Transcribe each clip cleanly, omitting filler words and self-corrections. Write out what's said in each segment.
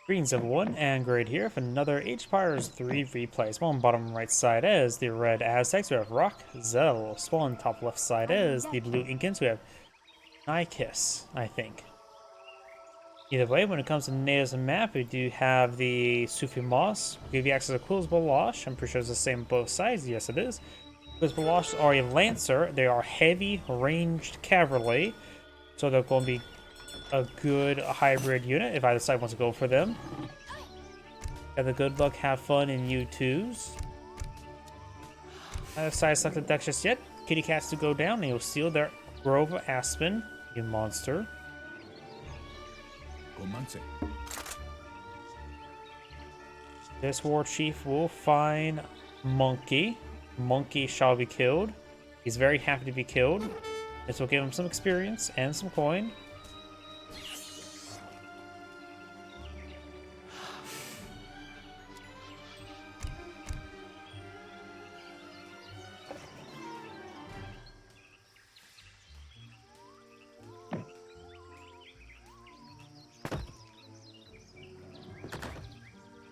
Greens everyone, and great here for another Age Empires 3 replay. Small on bottom right side is the red Aztecs, we have Rock Zell. Small on top left side is the blue Incans, we have Nicius, I think. Either way, when it comes to natives and map, we do have the Sufi Moss, give you access to Quills Balosh. I'm pretty sure it's the same on both sides, yes it is. Quills Balosh are a Lancer, they are heavy ranged cavalry, so they're going to be a good hybrid unit if I decide want to go for them. Have the good luck, have fun in U2s. I haven't decided to select the deck just yet. Kitty cats to go down and you'll steal their Grove of Aspen, you monster. This war chief will find Monkey. Monkey shall be killed. He's very happy to be killed. This will give him some experience and some coin.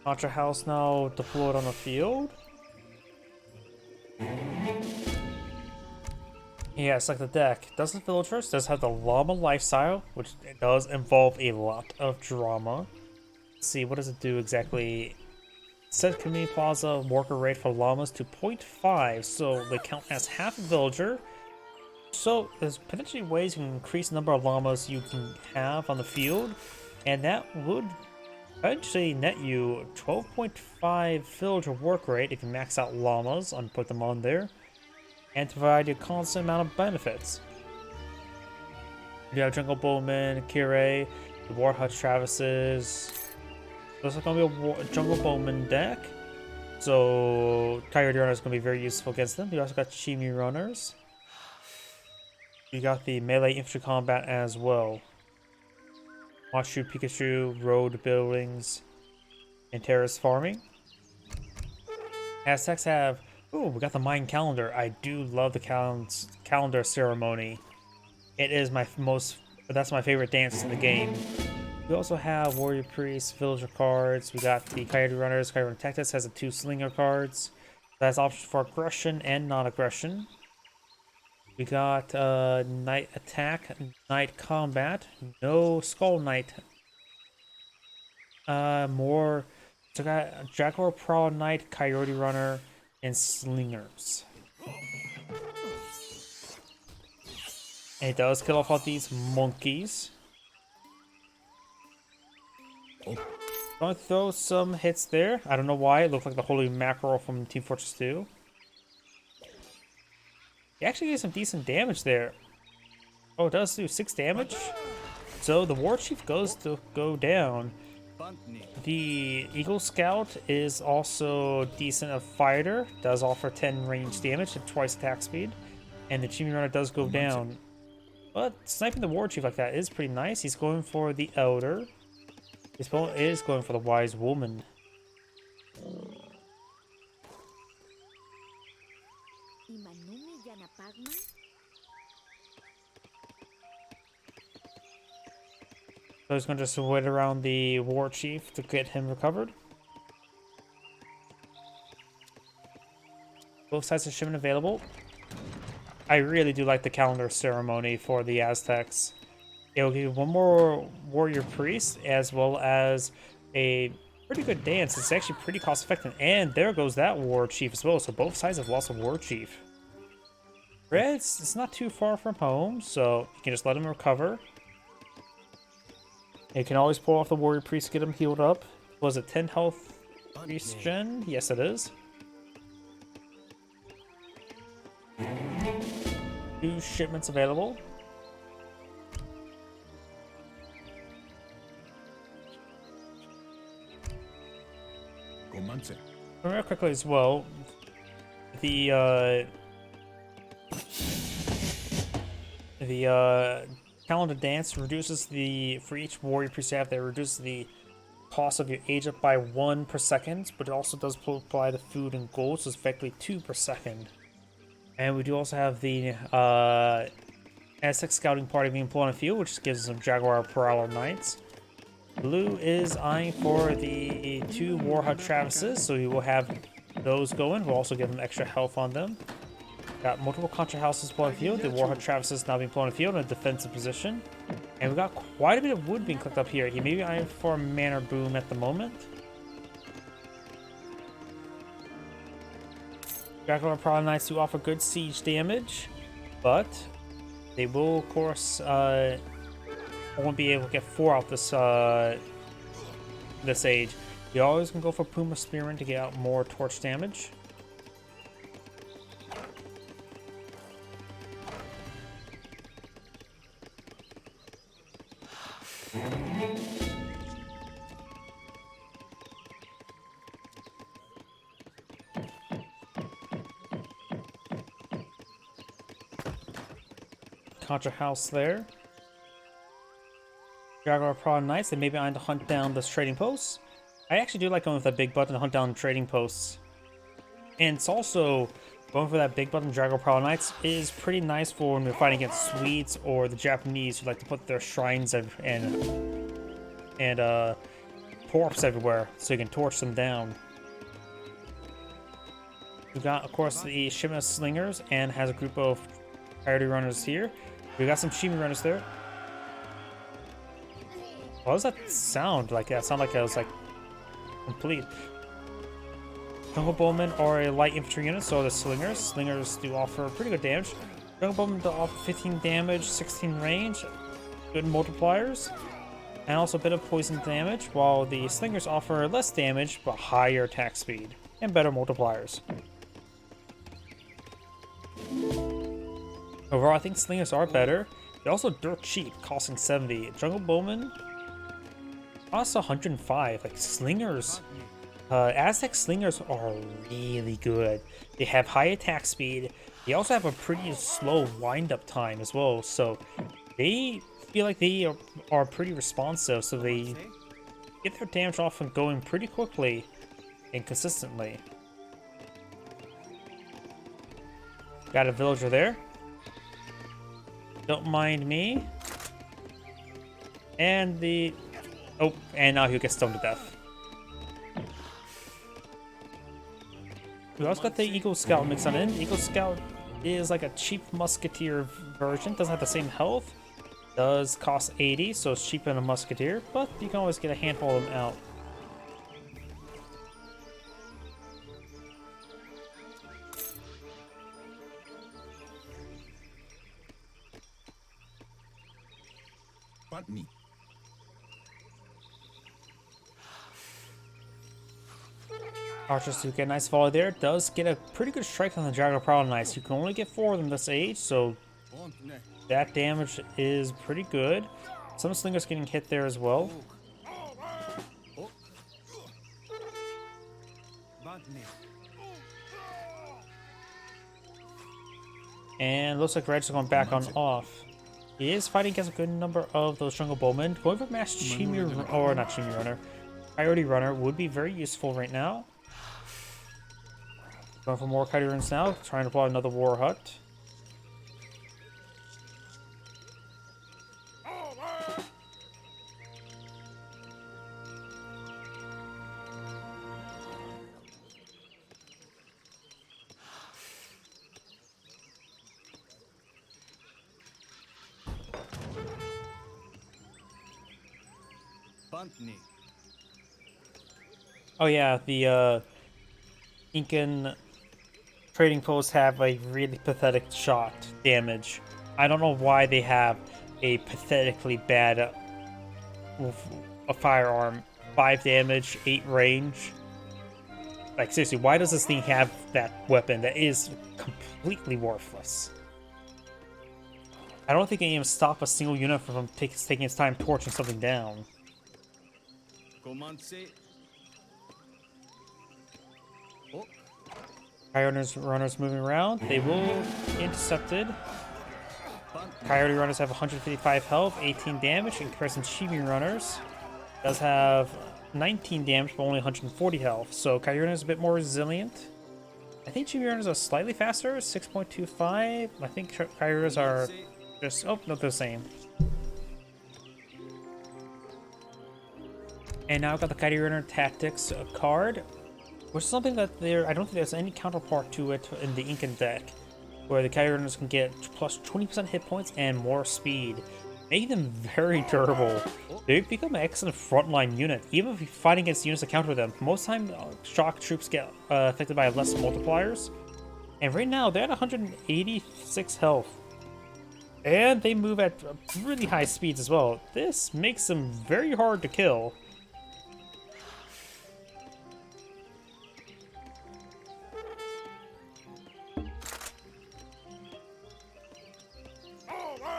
Archer House now deployed on the field. Yeah, it's like the deck. Doesn't villagers does have the llama lifestyle, which does involve a lot of drama. Let's see, what does it do exactly? Set community plaza worker rate for llamas to 0.5, so they count as half a villager. So there's potentially ways you can increase the number of llamas you can have on the field, and that would eventually net you 12.5 villager work rate if you max out llamas and put them on there, and to provide you a constant amount of benefits. You have Jungle Bowman, Kirei, the War Hutch Travises. Looks like going to be a Jungle Bowman deck, so Coyote Runner is going to be very useful against them. You also got Chimi Runners. You got the melee infantry combat as well. Machu Pikachu, road buildings, and terrace farming. Aztecs have, ooh, we got the Mayan calendar. I do love the calendar ceremony. It is that's my favorite dance in the game. We also have Warrior Priest, Villager cards. We got the Coyote Runners. Coyote Runner Tactics has the 2 Slinger cards. That's options for aggression and non-aggression. We got Night Attack, Night Combat, no Skull Knight. More, so got Jaguar Prowl Knight, Coyote Runner, and Slingers. And it does kill off all these monkeys. Gonna throw some hits there. I don't know why, it looked like the Holy Mackerel from Team Fortress 2. He actually gets some decent damage there. Oh, it does do 6 damage. So the War Chief goes to go down. The Eagle Scout is also decent a fighter. Does offer 10 range damage and twice attack speed. And the Chimney Runner does go down. But sniping the War Chief like that is pretty nice. He's going for the Elder. His opponent is going for the Wise Woman. So he's going to just wait around the War Chief to get him recovered. Both sides of shipment available. I really do like the calendar ceremony for the Aztecs. It will give you 1 more Warrior Priest as well as a pretty good dance. It's actually pretty cost effective. And there goes that War Chief as well. So both sides have lost a War Chief. Red's, it's not too far from home, so you can just let him recover. You can always pull off the Warrior Priest to get him healed up. Was it 10 health Priest gen? Yes, it is. 2 shipments available. Real quickly as well, the calendar dance reduces for each warrior priest you have there, reduces the cost of your age up by 1 per second, but it also does apply to food and gold, so it's effectively 2 per second. And we do also have the Aztec scouting party being put on a field, which gives some Jaguar Prowler Knights. Blue is eyeing for the 2 Warhut Travises, so we will have those going. We'll also give them extra health on them. Got multiple Contra Houses deployed in the field. The Warhut Travises now being deployed in the field in a defensive position. And we got quite a bit of wood being clicked up here. He may be eyeing for a Manor Boom at the moment. Dracula probably nice to offer good siege damage, but they will, of course, won't be able to get 4 out this age. You always can go for Puma Spearman to get out more torch damage. Contra House there. Jaguar Prawn Knights, they may be on to hunt down this trading post. I actually do like going with that big button to hunt down trading posts. And it's also going for that big button Jaguar Prawn Knights is pretty nice for when we're fighting against Swedes or the Japanese who like to put their shrines and torps everywhere so you can torch them down. We got, of course, the Shima Slingers and has a group of Coyote Runners here. We got some Shimi Runners there. What does that sound like? That sounded like it was like complete. Jungle Bowmen are a light infantry unit, so are the Slingers. Slingers do offer pretty good damage. Jungle Bowmen do offer 15 damage, 16 range, good multipliers, and also a bit of poison damage, while the Slingers offer less damage but higher attack speed and better multipliers. Overall, I think Slingers are better. They're also dirt cheap, costing 70. Jungle Bowmen cost 105. Like Slingers, Aztec Slingers are really good. They have high attack speed. They also have a pretty slow wind-up time as well. So they feel like they are pretty responsive. So they get their damage off and going pretty quickly and consistently. Got a villager there. Don't mind me. And the... Oh, and now he'll get stoned to death. We also got the Eagle Scout mix on in. Eagle Scout is like a cheap musketeer version. Doesn't have the same health. Does cost 80, so it's cheaper than a musketeer. But you can always get a handful of them out. Me. Archers do get a nice volley there. Does get a pretty good strike on the Jaguar Prowler Knights. You can only get 4 of them this age, so that damage is pretty good. Some slingers getting hit there as well. And looks like Red's going back on off. He is fighting against a good number of those Jungle Bowmen. Going for Mass Chimera, or not Chimera Runner, Coyote Runner would be very useful right now. Going for more Coyote Runners now, trying to pull out another War Hut. Oh yeah, the Incan trading posts have a really pathetic shot damage. I don't know why they have a pathetically bad a firearm. 5 damage, 8 range. Like seriously, why does this thing have that weapon that is completely worthless? I don't think it can even stop a single unit from taking its time torching something down. Coyote Runners moving around. They will be intercepted. Coyote Runners have 155 health, 18 damage, in comparison to Chibi Runners. Does have 19 damage, but only 140 health. So Coyote Runners is a bit more resilient. I think Chibi Runners are slightly faster, 6.25. I think Coyote Runners are just, oh, not the same. And now I've got the Coyote Runner Tactics card, which is something that I don't think there's any counterpart to it in the Incan deck, where the Coyote Runners can get plus 20% hit points and more speed, making them very durable. They become an excellent frontline unit, even if you're fighting against units that counter them. Most time, shock troops get affected by less multipliers, and right now they're at 186 health. And they move at really high speeds as well. This makes them very hard to kill.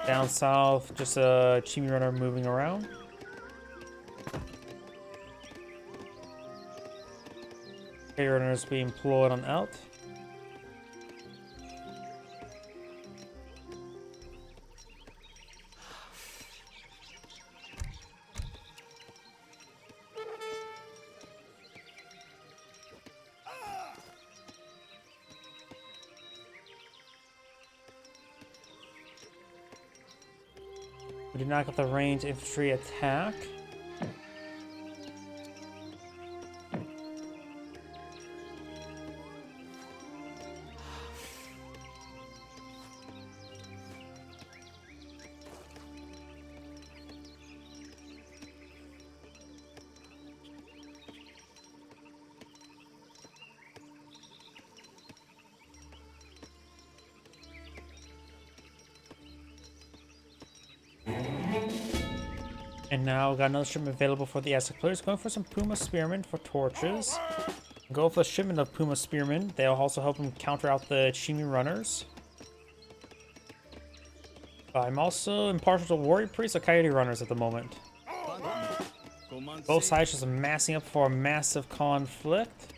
Down south, just a Chimmy Runner moving around. Coyote Runners being pulled on out. We did not get the ranged infantry attack. And now got another shipment available for the Aztec players. Going for some Puma Spearmen for torches. Go for a shipment of Puma Spearmen. They'll also help them counter out the Chimmy Runners. I'm also impartial to Warrior Priests or Coyote Runners at the moment. Both sides just massing up for a massive conflict.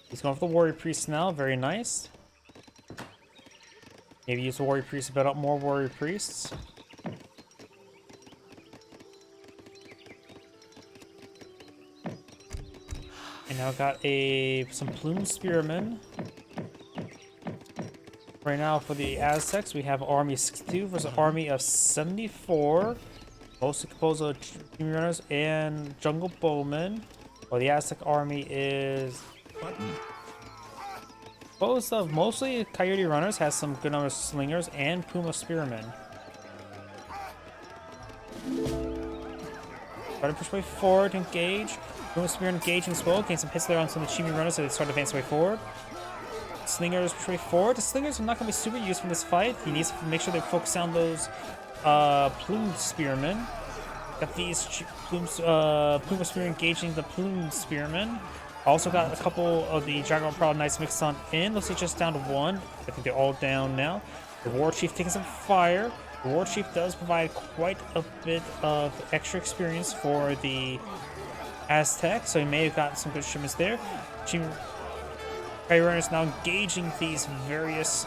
He's going for the Warrior Priests now. Very nice. Maybe use the Warrior Priests to build up more Warrior Priests. And now got some Plume Spearmen. Right now for the Aztecs, we have Army 62 versus Army of 74. Mostly composed of Chimmy Runners and Jungle Bowmen. While the Aztec army is composed of mostly Coyote Runners, has some good number of Slingers and Puma Spearmen. Try to push way forward to engage. Puma Spearmen engaging as well, gain some hits there on some of the Chimmy Runners so they start to advance way forward. Slingers push way forward. The Slingers are not going to be super useful in this fight. He needs to make sure they focus on those Plume Spearmen. Got these Puma Spearmen engaging the Plume Spearmen. Also got a couple of the Dragon Proud Knights mixed on in. Looks like just down to one. I think they're all down now. The War Chief taking some fire. The War Chief does provide quite a bit of extra experience for the Aztecs, so he may have gotten some good shipments there. Coyote Runners now engaging these various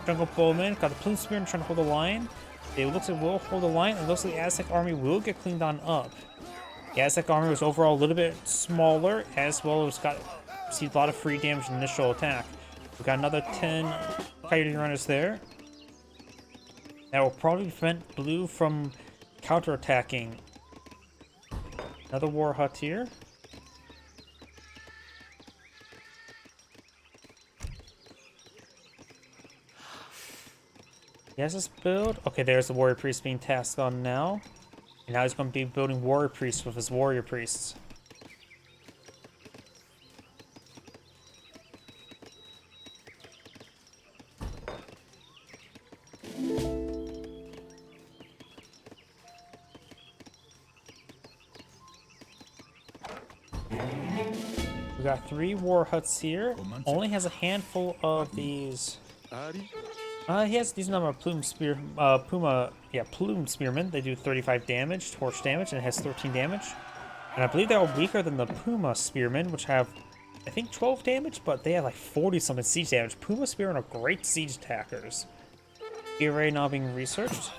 Jungle Bowmen. Got the Plume Spearmen trying to hold the line. It looks like we'll hold the line, and it looks like the Aztec army will get cleaned on up. The Aztec army was overall a little bit smaller, as well as received a lot of free damage in initial attack. We've got another 10 Coyote Runners there. That will probably prevent Blue from counterattacking. Another War Hut here. He has this build. Okay, there's the Warrior Priest being tasked on now. And now he's going to be building Warrior Priests with his Warrior Priests. We got 3 War Huts here. Only has a handful of these. He has a decent number of Plume Spearmen. They do 35 damage, torch damage, and it has 13 damage. And I believe they're weaker than the Puma Spearmen, which have, I think, 12 damage, but they have like 40-something siege damage. Puma Spearmen are great siege attackers. Array now being researched.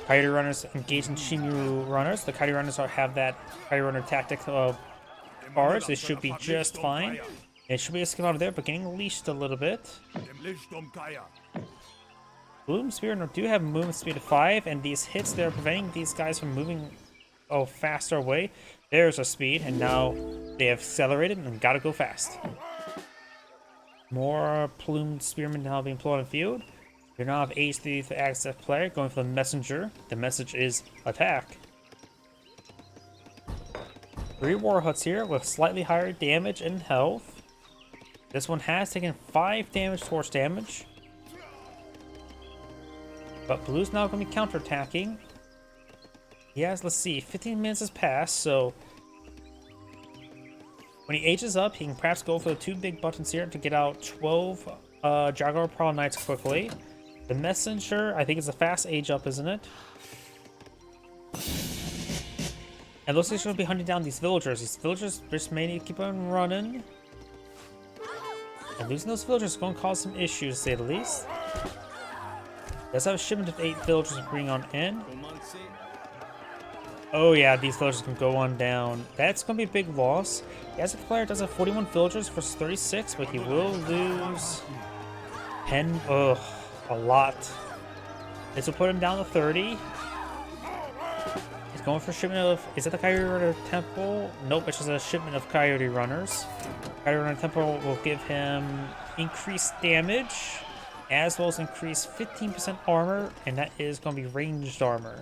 Coyote Runners engaging Chimmy Runners. The Coyote Runners have that Coyote Runner tactic of barge. They should be just fine. It should be a skip out of there, but getting leashed a little bit. Plume Spearmen do have movement speed of 5, and these hits, they're preventing these guys from moving go faster away. There's a speed, and now they have accelerated and gotta go fast. More plumed spearmen now being employed on the field. You now have HD for Aztec player going for the messenger. The message is attack. 3 war huts here with slightly higher damage and health. This one has taken 5 damage towards damage. But blue's now going to be counterattacking. He has, let's see, 15 minutes has passed, so when he ages up, he can perhaps go for the 2 big buttons here to get out 12 Jaguar Pearl Knights quickly. The messenger, I think it's a fast age up, isn't it? And looks like he's going to be hunting down these villagers. These villagers just may need to keep on running. And losing those villagers is going to cause some issues, to say the least. Does have a shipment of 8 villagers to bring on in. Oh yeah, these villagers can go on down. That's going to be a big loss. The Aztec player does have 41 villagers versus 36, but he will lose 10. Ugh, a lot. This will put him down to 30. He's going for a shipment of... Is that the Coyote Runner Temple? Nope, it's just a shipment of Coyote Runners. Coyote Runner Temple will give him increased damage, as well as increased 15% armor, and that is going to be ranged armor.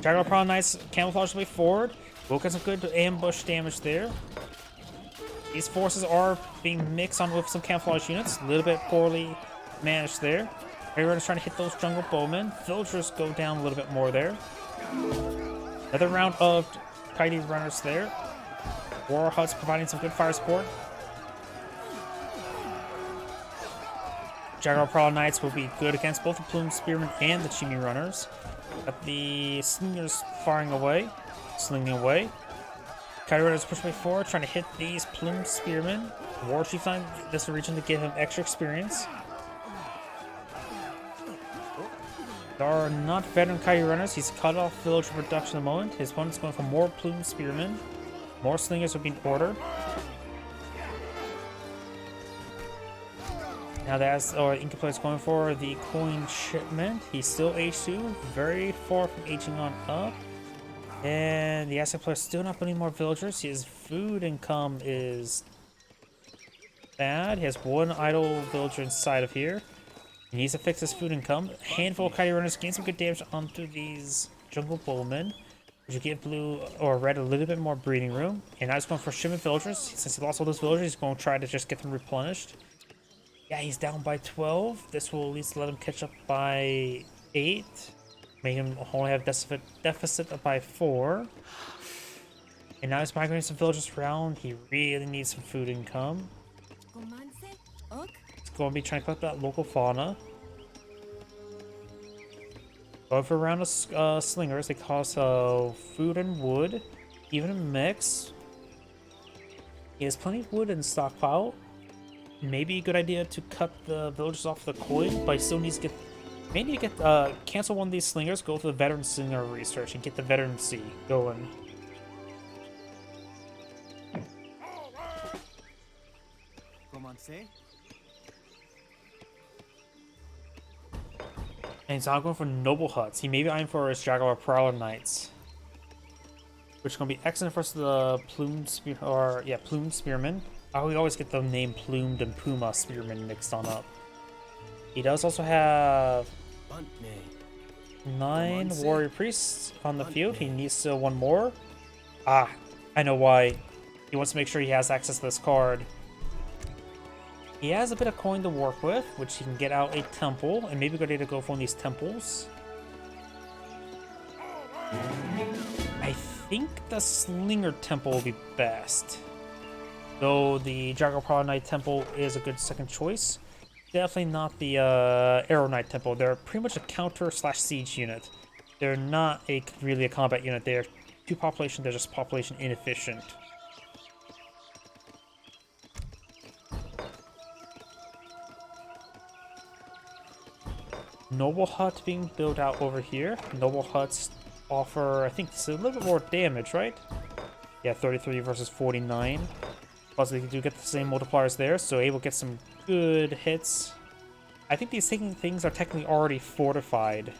Jaguar Pearl Knights camouflage way forward. We'll get some good ambush damage there. These forces are being mixed on with some camouflage units. A little bit poorly managed there. Everyone's trying to hit those jungle bowmen. Villagers go down a little bit more there. Another round of Coyote Runners there. War huts providing some good fire support. Jaguar Pearl Knights will be good against both the Plume Spearmen and the Chimney Runners. Got the Slingers firing away, slinging away. Coyote Runners push way forward, trying to hit these Plume Spearmen. War Chief on this region to give him extra experience. There are not veteran Coyote Runners. He's cut off village production at the moment. His opponent's going for more Plume Spearmen. More Slingers are being ordered. Now that's Inca player's going for the coin shipment. He's still H2, very far from aging on up. And the Aztec player still not putting more villagers. His food income is bad. He has 1 idle villager inside of here. He needs to fix his food income. A handful of Coyote Runners gain some good damage onto these jungle bowmen, which will give blue or red a little bit more breathing room. And now he's going for shipment villagers. Since he lost all those villagers, he's going to try to just get them replenished. Yeah, he's down by 12. This will at least let him catch up by 8. Make him only have deficit by 4. And now he's migrating some villagers around. He really needs some food income. He's going to be trying to collect that local fauna. Going for a round of slingers. They cost food and wood, even a mix. He has plenty of wood in stockpile. Maybe a good idea to cut the villagers off the coin, but he still needs to get... Maybe cancel one of these slingers, go for the veteran slinger research, and get the veteran C going. And he's now going for noble huts. He may be eyeing for his Jaguar Prowler Knights, which is going to be excellent versus the Plumed Spearmen. We always get the name Plumed and Puma Spearmen mixed on up. He does also have 9 warrior priests on the field. He needs still 1 more. I know why. He wants to make sure he has access to this card. He has a bit of coin to work with, which he can get out a temple, and maybe a good idea to go for one of these temples. I think the Slinger Temple will be best. Though the Jaguar Pearl Knight Temple is a good second choice. Definitely not the Arrow Knight Temple. They're pretty much a counter/siege unit. They're not really a combat unit. They're too population, they're just population inefficient. Noble Hut being built out over here. Noble Huts offer, I think, it's a little bit more damage, right? Yeah, 33 versus 49. Plus, they do get the same multipliers there, so able to get some good hits. I think these things are technically already fortified.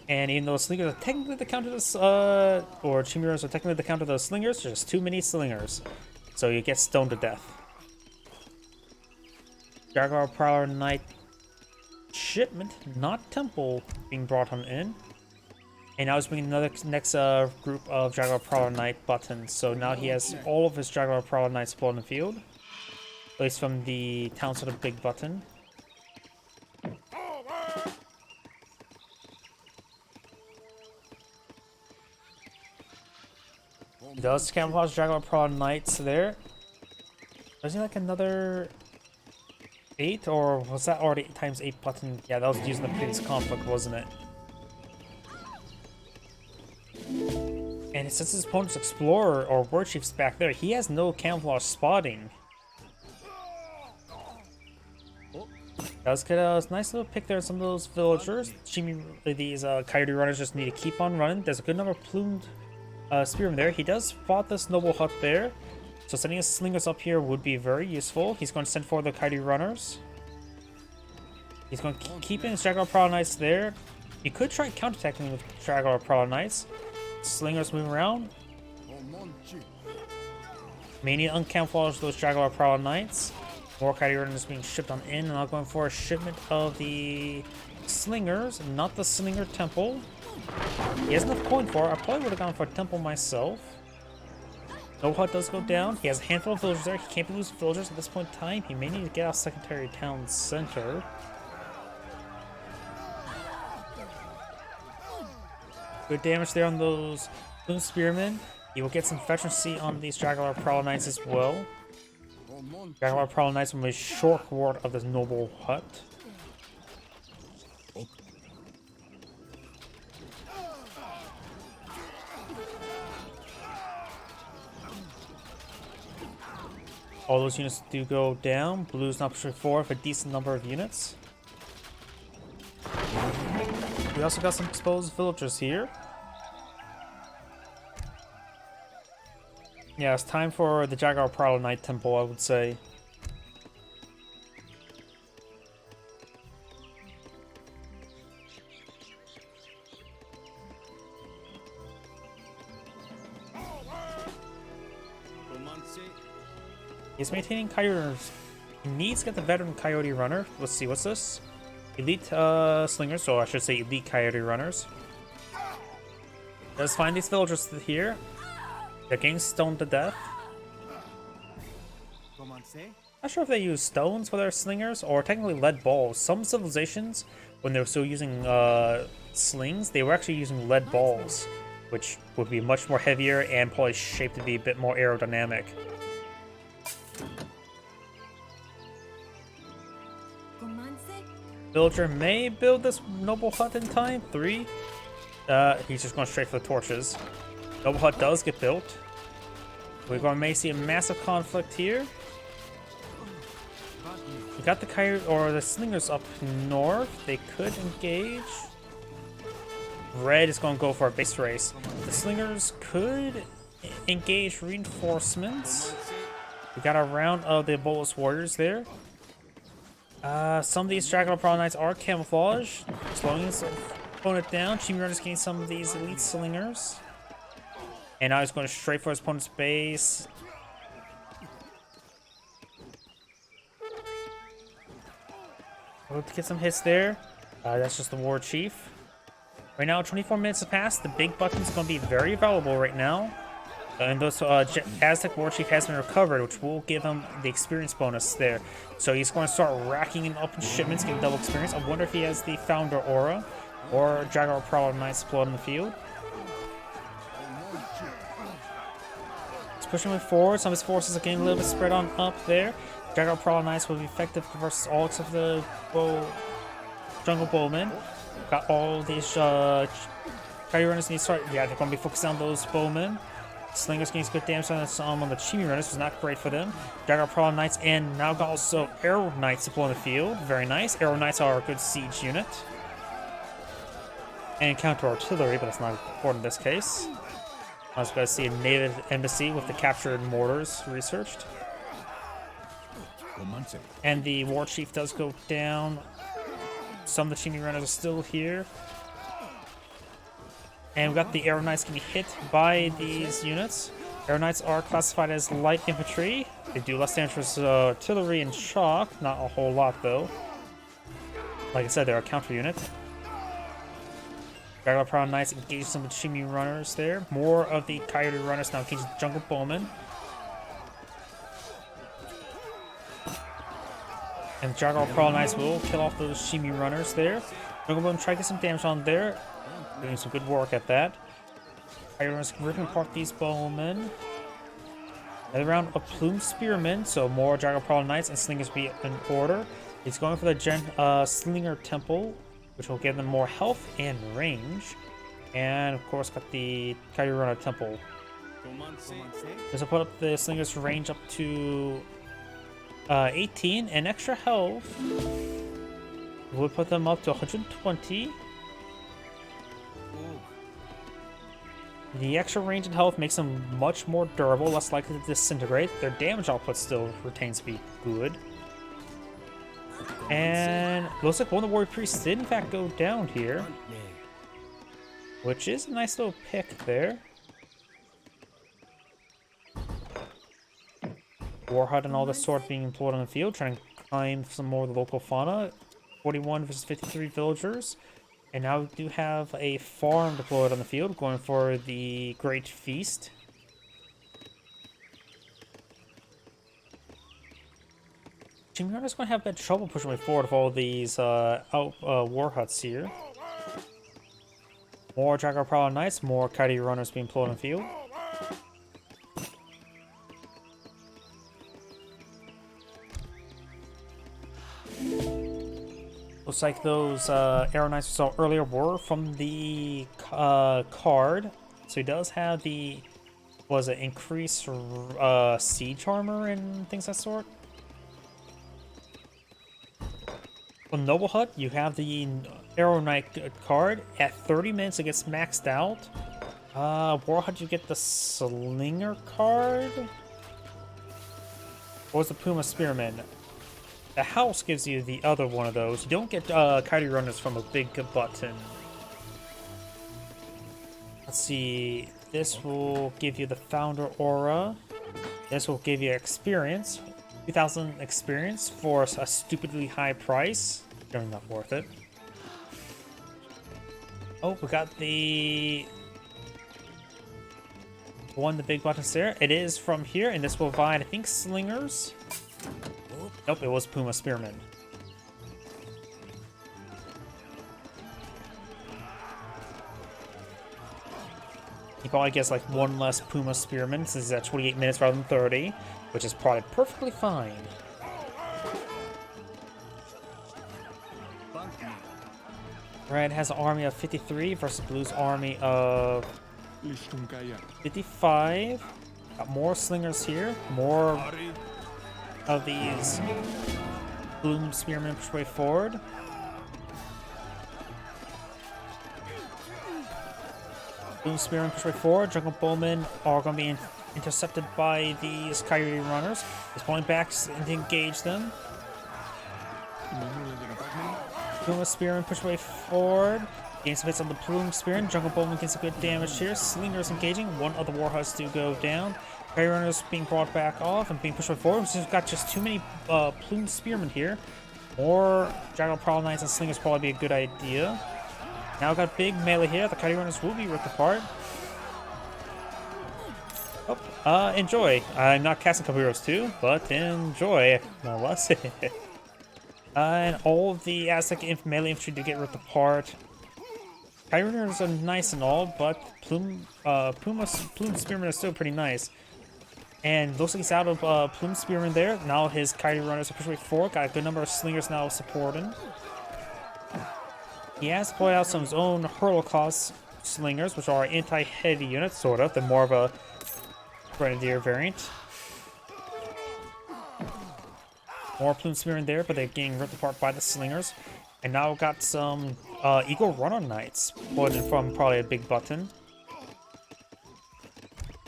And even though slingers are technically the counter to or chimeras are technically the counter to those slingers, there's too many slingers. So you get stoned to death. Jaguar Prowler Knight shipment, not temple, being brought on in. And now he's bringing another next group of Jaguar Prowler Knight buttons. So now he has all of his Jaguar Prowler Knights deployed in the field. At least from the town sort of big button. He does camouflage Jaguar Prowler Knights there. Does he like another 8, or was that already ×8 button? Yeah, that was using the previous conflict, wasn't it? And since his opponent's Explorer or War Chief's back there, he has no camouflage spotting. Does get a nice little pick there on some of those villagers. These coyote runners just need to keep on running. There's a good number of plumed spearmen there. He does spot this noble hut there. So sending his slingers up here would be very useful. He's going to send for the coyote runners. He's going to keep in his Jaguar Prowler Knights there. He could try counterattacking with Jaguar Prowler Knights. Slingers moving around. Mainly uncamouflage those Jaguar Prowler Knights. More coyote runners being shipped on in, and I'm going for a shipment of the slingers, not the slinger temple. He has enough coin for it. I probably would have gone for a temple myself. No hut does go down. He has a handful of villagers there. He can't be losing villagers at this point in time. He may need to get out secondary town center. Good damage there on those Bloom Spearmen. He will get some veterancy on these Jaguar Prowler Knights as well. Jaguar Prowler Knights will be a short ward of this noble hut. All those units do go down. Blue's not pushing forward for a decent number of units. We also got some exposed villagers here. Yeah, it's time for the Jaguar Prowler Knight Temple, I would say. He's maintaining coyotes. He needs to get the veteran coyote runner. Let's see, what's this? Elite slingers, so I should say elite coyote runners. Let's find these villagers here. They're getting stoned to death. Not sure if they use stones for their slingers or technically lead balls. Some civilizations, when they were still using slings, they were actually using lead balls, which would be much more heavier and probably shaped to be a bit more aerodynamic. Villager may build this noble hut in time. 3. He's just going straight for the torches. Noble hut does get built. We're going to may see a massive conflict here. We got the coyote or the slingers up north. They could engage. Red is going to go for a base race. The slingers could engage reinforcements. We got a round of the Bolus warriors there. Some of these Jaguar Prowler Knights are camouflage, slowing his opponent down. Chimera is getting some of these elite slingers. And now he's going straight for his opponent's base. We'll get some hits there. That's just the War Chief. Right now, 24 minutes have passed. The big button's going to be very valuable right now. And those Aztec War Chief has been recovered, which will give him the experience bonus there. So he's going to start racking up shipments, getting double experience. I wonder if he has the Founder Aura or Jaguar Prowler Knights deployed in the field. He's pushing him forward. Some of his forces are getting a little bit spread on up there. Jaguar Prowler Knights will be effective versus all except for the Jungle Bowmen. Got all these coyote runners need to start. Yeah, they're going to be focused on those bowmen. Slingers getting good damage on the Chimi runners, was not great for them. Jaguar Prowler Knights and now got also Arrow Knights deployed in the field. Very nice. Arrow Knights are a good siege unit. And counter artillery, but that's not important in this case. I was going to see a native embassy with the captured mortars researched. And the War Chief does go down. Some of the Chimi runners are still here. And we got the Arrow Knights getting hit by these units. Arrow Knights are classified as light infantry. They do less damage with artillery and shock. Not a whole lot, though. Like I said, they're a counter unit. Dragon Proud Knights engage some of the Shimi runners there. More of the Coyote runners now engage the Jungle Bowmen. And Jaguar Prowl Knights will kill off those Shimi runners there. Jungle Bowmen try to get some damage on there. Doing some good work at that. Coyote runners ripping apart these bowmen. Another round of Plume Spearmen, so more Jaguar Prowl Knights and Slingers be in order. He's going for the Slinger Temple, which will give them more health and range. And of course got the Coyote Runner Temple. This will put up the Slinger's range up to 18, and extra health will put them up to 120. The extra range and health makes them much more durable, less likely to disintegrate. Their damage output still retains to be good. And looks like one of the warrior priests did in fact go down here, which is a nice little pick there. Warhut and all this sort being employed on the field, trying to climb some more of the local fauna. 41 versus 53 villagers. And now we do have a farm deployed on the field, going for the Great Feast. Chimera's going to have a bit of trouble pushing way forward with all these war huts here. More Jaguar Prowl Knights, more Coyote Runners being deployed on the field. Looks like those Arrow Knights we saw earlier were from the card. So he does have the, was it increased siege armor and things of that sort? On Noble Hut, you have the Arrow Knight card. At 30 minutes, it gets maxed out. War Hut, you get the Slinger card. What was the Puma Spearman? The house gives you the other one of those. You don't get Coyote Runners from a big button. Let's see. This will give you the Founder Aura. This will give you experience. 2,000 experience for a stupidly high price. Generally not worth it. Oh, we got the one, the big buttons there. It is from here, and this will provide, I think, Slingers. Nope, it was Puma Spearman. He probably gets like one less Puma Spearman since he's at 28 minutes rather than 30, which is probably perfectly fine. Red has an army of 53 versus Blue's army of 55. Got more Slingers here, more of these Bloom Spearmen push way forward. Bloom Spearmen push way forward. Jungle Bowmen are going to be intercepted by these Coyote Runners. He's pulling back to engage them. Bloom Spearmen push way forward. Gains some hits on the Plume Spearman. Jungle Bowman gets some good damage here. Slingers engaging. One of the Warhuts do go down. Coyote Runners being brought back off and being pushed forward. We've got just too many Plume Spearmen here. More Jaguar Prowl Knights and Slingers probably be a good idea. Now we've got big melee here. The Coyote Runners will be ripped apart. Oh, enjoy. I'm not casting Couple Heroes 2, but enjoy, no less. And all of the Aztec melee infantry did get ripped apart. Coyote Runners are nice and all, but Plume Spearman is still pretty nice. And looks like he's out of Plume Spearman there. Now his Coyote Runners are pushing forward. Got a good number of Slingers now supporting. He has deployed out some of his own Hurl Class Slingers, which are anti-heavy units, sort of. They're more of a Grenadier variant. More Plume Spearman there, but they're getting ripped apart by the Slingers. And now we've got some Eagle Runner Knights put in from probably a big button.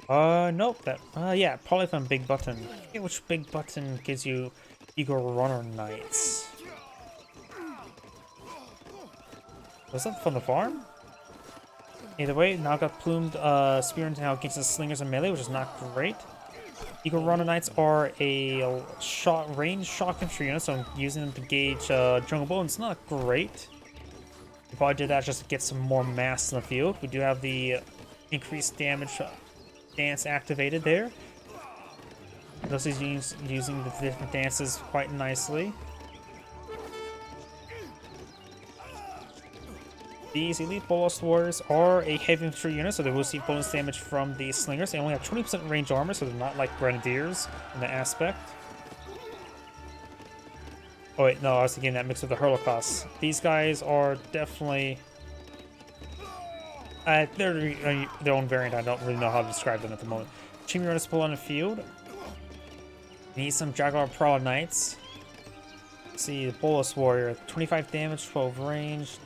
Nope, yeah, probably from Big Button. I forget which Big Button gives you Eagle Runner Knights. Was that from the farm? Either way, now got plumed spear now against the slingers and melee, which is not great. Eagle Runner Knights are a range shot infantry unit, so I'm using them to gauge Jungle Bow, and it's not great. We probably did that just to get some more mass in the field. We do have the increased damage dance activated there. Thus he's using the different dances quite nicely. These Elite Bolas Warriors are a heavy infantry unit, so they will receive bonus damage from the slingers. They only have 20% range armor, so they're not like grenadiers in that aspect. Oh wait, no, I was thinking that mixed with the Hurlocos. These guys are definitely... they're their own variant. I don't really know how to describe them at the moment. Chimera Runners pull on the field. Need some Jaguar Prowler Knights. Let's see, the Bolas Warrior, 25 damage, 12 range.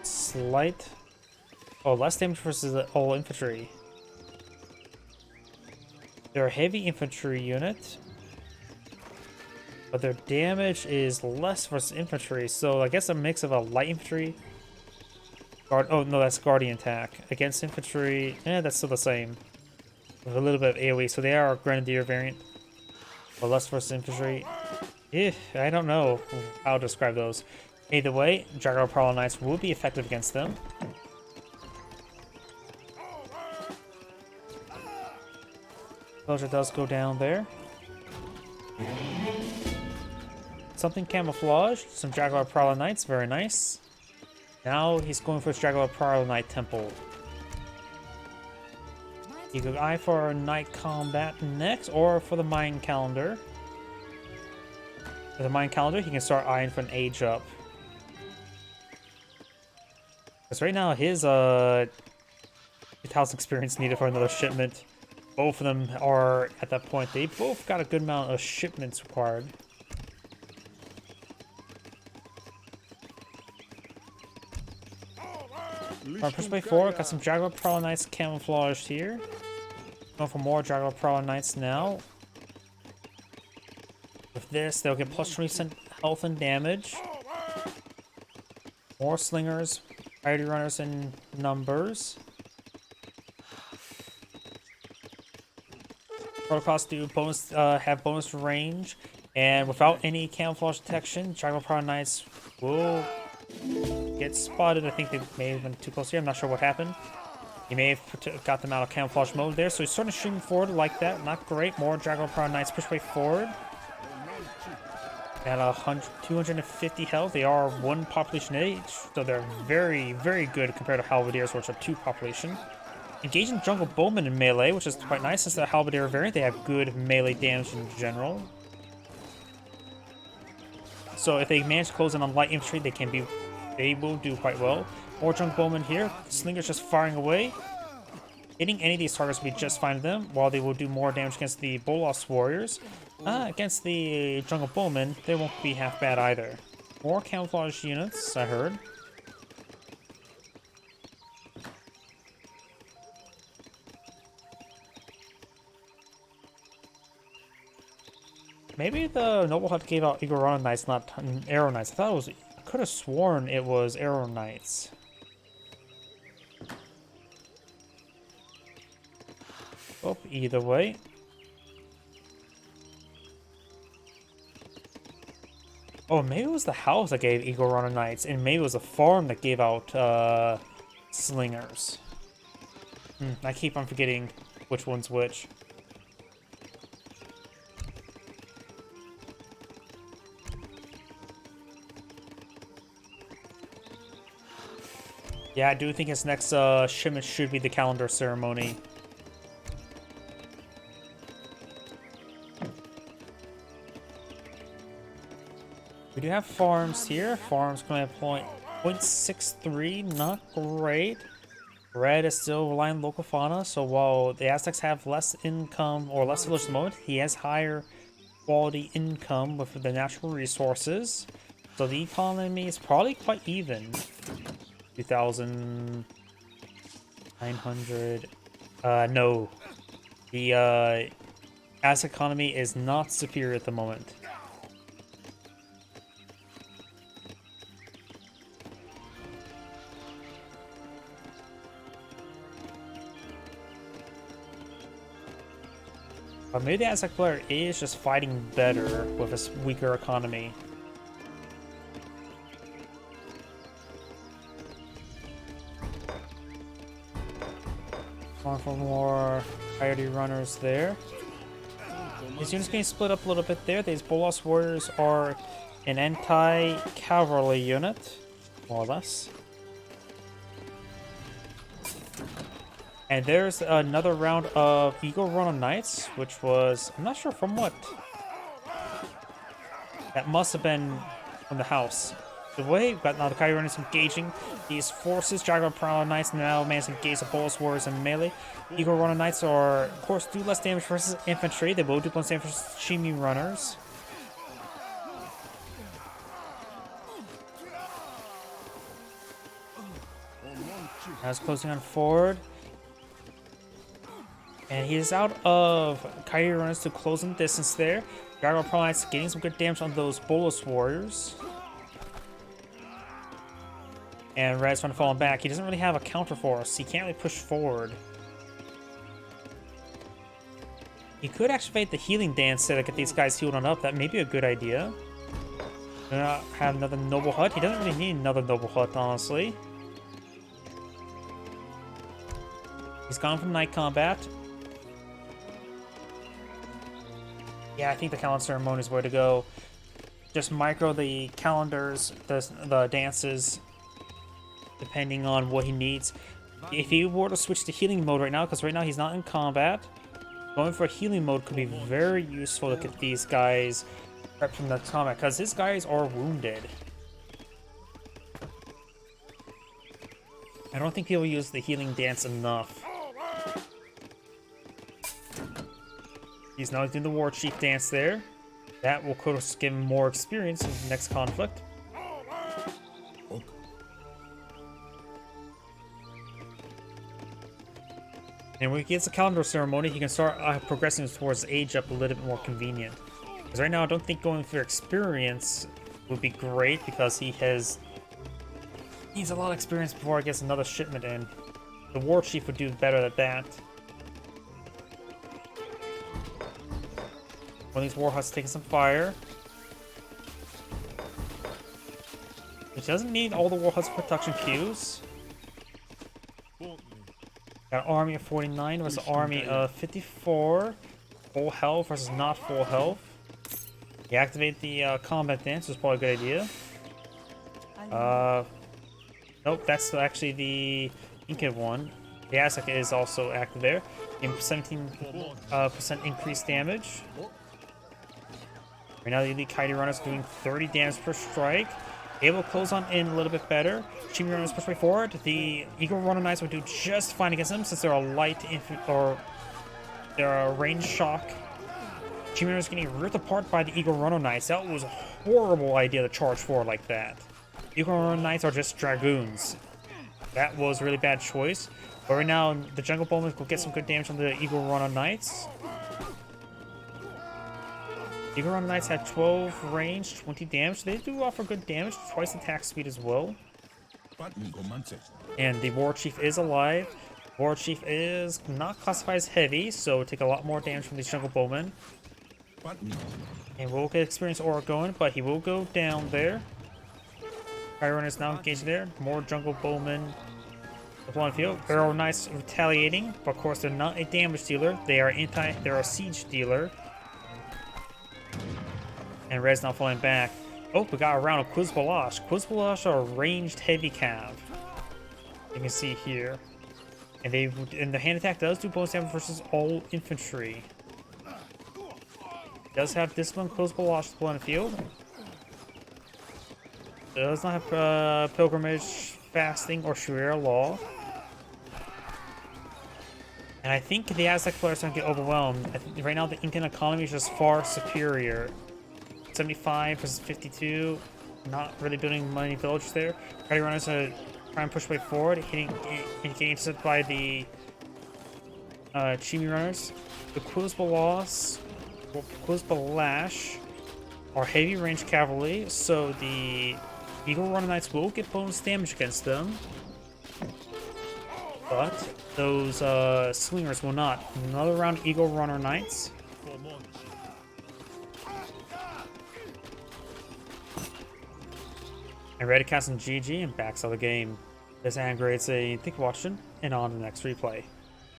Slight. Oh, less damage versus the all infantry. They're a heavy infantry unit, but their damage is less versus infantry. So I guess a mix of a light infantry. Oh no, that's guardian attack against infantry. That's still the same. With a little bit of AOE, so they are a grenadier variant, but less versus infantry. I don't know how to describe those. Either way, Jaguar Prowler Knights will be effective against them. Closure does go down there. Something camouflaged, some Jaguar Prowler Knights, very nice. Now he's going for his Jaguar Prowler Knight Temple. You could eye for Night Combat next, or for the Mind Calendar. For the Mind Calendar, he can start eyeing for an age up. Because right now, his 2,000 experience needed for another shipment. Both of them are at that point. They both got a good amount of shipments required. Push by 4, got some Jaguar Prowler Knights camouflaged here. Going for more Jaguar Prowler Knights now. With this, they'll get plus 20% health and damage. More slingers. Priority runners in numbers. Protocols do bonus, have bonus range, and without any camouflage detection, Jaguar Prowler Knights will get spotted. I think they may have been too close here. I'm not sure what happened. He may have got them out of camouflage mode there, so he's starting to stream forward like that. Not great. More Jaguar Prowler Knights push way forward. At 250 health, they are 1 population age, so they're very, very good compared to Halberdiers, which are 2 population. Engaging Jungle Bowmen in melee, which is quite nice since they're Halberdier variant. They have good melee damage in general. So if they manage to close in on light infantry, they will do quite well. More Jungle Bowmen here. Slingers just firing away. Hitting any of these targets will be just fine to them, while they will do more damage against the Bolas Warriors. Against the Jungle Bowmen, they won't be half bad either. More camouflage units, I heard. Maybe the Noble Hut gave out Eagle Runner Knights, not Arrow Knights. I could have sworn it was Arrow Knights. Oh, either way. Oh, maybe it was the house that gave Eagle Runner Knights, and maybe it was a farm that gave out slingers. I keep on forgetting which one's which. Yeah, I do think his next shipment should be the calendar ceremony. We do have farms here. Farms coming at 0.63, not great. Red is still relying on local fauna, so while the Aztecs have less income or less village at the moment, he has higher quality income with the natural resources. So the economy is probably quite even. 2,900. No. The Aztec economy is not superior at the moment. Maybe the Aztec player is just fighting better with his weaker economy. Going for more coyote runners there. These units getting split up a little bit there. These Bolas warriors are an anti-cavalry unit, more or less. And there's another round of Eagle Runner Knights, which was, I'm not sure from what. That must have been from the house. The way we've got now the Coyote Runners engaging these forces. Jaguar Prowler Knights now manage to engage the Bolas Warriors in melee. Eagle Runner Knights are, of course, do less damage versus infantry. They will do less damage versus Chimney Runners. Now it's closing on forward. And he is out of Coyote Runners to close in distance there. Jaguar Prowler Knights getting some good damage on those Bolas Warriors. And Red's trying to fall back. He doesn't really have a counter force. He can't really push forward. He could activate the healing dance to get these guys healed on up. That may be a good idea. Have another noble hut. He doesn't really need another noble hut, honestly. He's gone from night combat. Yeah, I think the calendar ceremony is where to go. Just micro the calendars, the dances, depending on what he needs. If he were to switch to healing mode right now, because right now he's not in combat, going for healing mode could be very useful to get these guys prepped from the combat, because his guys are wounded. I don't think he'll use the healing dance enough. He's now doing the War Chief dance there. That will, of course, give him more experience in the next conflict. And when he gets a calendar ceremony, he can start progressing towards age up a little bit more convenient. Because right now, I don't think going for experience would be great, because he needs a lot of experience before he gets another shipment in. The War Chief would do better at that. One of these war huts taking some fire. Which doesn't need all the war huts protection queues. Got an army of 49 versus an army of 54. Full health versus not full health. Deactivate the combat dance, was probably a good idea. Nope, that's actually the Inca one. The Aztec is also active there. 17% increased damage. Right now the Elite Coyote Runners doing 30 damage per strike. Able to close on in a little bit better. Chimney Runners push way forward. The Eagle Runner Knights will do just fine against them, since they're a light or they're a range shock. Chimney Runners getting ripped apart by the Eagle Runner Knights. That was a horrible idea to charge forward like that. Eagle Runner Knights are just dragoons. That was a really bad choice. But right now the Jungle Bowmen will get some good damage on the Eagle Runner Knights. Eagle Runner Knights had 12 range, 20 damage. They do offer good damage, twice attack speed as well. And the War Chief is alive. War Chief is not classified as heavy, so take a lot more damage from these Jungle Bowmen. And we'll get experience aura going, but he will go down there. Fire Runner is now engaged there. More Jungle Bowmen deploying field. Arrow Knights retaliating, but of course they're not a damage dealer. They're a siege dealer. And Red's now falling back. Oh, we got a round of Quizbalash. Quizbalash are ranged heavy cav. You can see here. And the hand attack does do bonus damage versus all infantry. It does have Discipline Quizbalash to play on the field. It does not have Pilgrimage, Fasting, or Sharia Law. And I think the Aztec players don't get overwhelmed. I think right now the Incan economy is just far superior. 75 versus 52. Not really building many villages there. Coyote Runners are trying to push way forward, getting intercepted by the Chimney Runners. The Quizbalash are heavy range cavalry, so the Eagle Runner Knights will get bonus damage against them. But those Slingers will not. Another round Eagle Runner Knights. And ready to cast in GG and backs out the game. This hand grades a think watching and on the next replay.